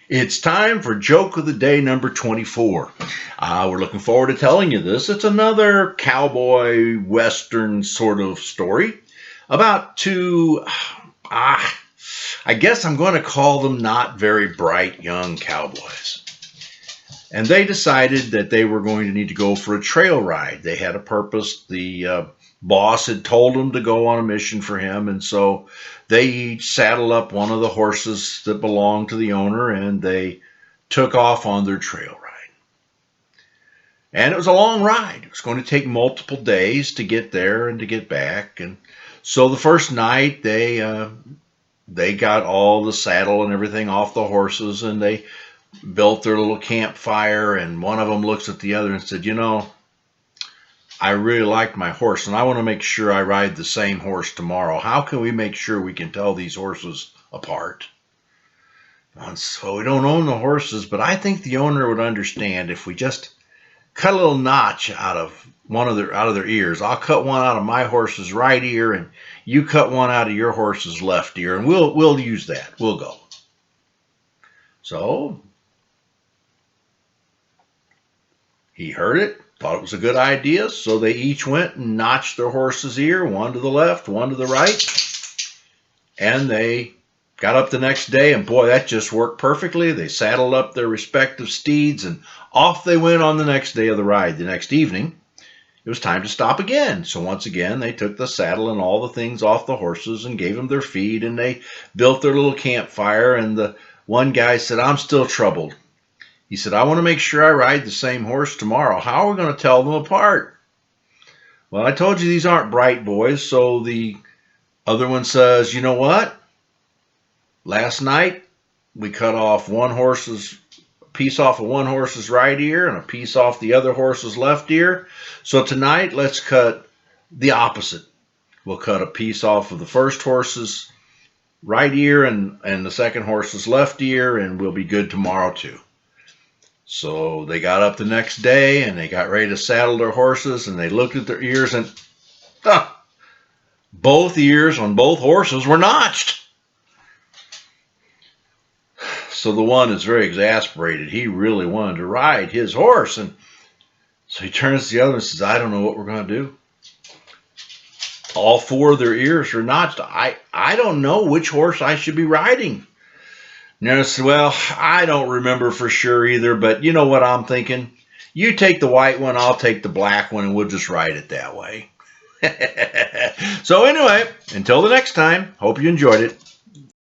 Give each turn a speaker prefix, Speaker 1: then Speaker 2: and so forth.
Speaker 1: It's time for Joke of the Day number 24. We're looking forward to telling you this. It's another cowboy western sort of story about two, I guess I'm going to call them not very bright young cowboys. And they decided that they were going to need to go for a trail ride. They had a purpose. The boss had told them to go on a mission for him, and so they each saddled up one of the horses that belonged to the owner, and they took off on their trail ride. And it was a long ride. It was going to take multiple days to get there and to get back. And so the first night they got all the saddle and everything off the horses, and they built their little campfire, and one of them looks at the other and said, I really like my horse, and I want to make sure I ride the same horse tomorrow. How can we make sure we can tell these horses apart? And so we don't own the horses, but I think the owner would understand if we just cut a little notch out of their ears. I'll cut one out of my horse's right ear, and you cut one out of your horse's left ear, and we'll use that. We'll go. So he heard it, thought it was a good idea, so they each went and notched their horse's ear, one to the left, one to the right, and they got up the next day, and boy, that just worked perfectly. They saddled up their respective steeds, and off they went on the next day of the ride. The next evening, it was time to stop again. So once again, they took the saddle and all the things off the horses and gave them their feed, and they built their little campfire, and the one guy said, I'm still troubled. He said, I want to make sure I ride the same horse tomorrow. How are we going to tell them apart? Well, I told you these aren't bright boys. So the other one says, you know what? Last night we cut off a piece off of one horse's right ear and a piece off the other horse's left ear. So tonight let's cut the opposite. We'll cut a piece off of the first horse's right ear and the second horse's left ear, and we'll be good tomorrow too. So they got up the next day, and they got ready to saddle their horses, and they looked at their ears, and both ears on both horses were notched. So the one is very exasperated. He really wanted to ride his horse, and so he turns to the other and says, I don't know what we're going to do. All four of their ears are notched. I don't know which horse I should be riding. And I said, well, I don't remember for sure either, but you know what I'm thinking? You take the white one, I'll take the black one, and we'll just ride it that way. So anyway, until the next time, hope you enjoyed it.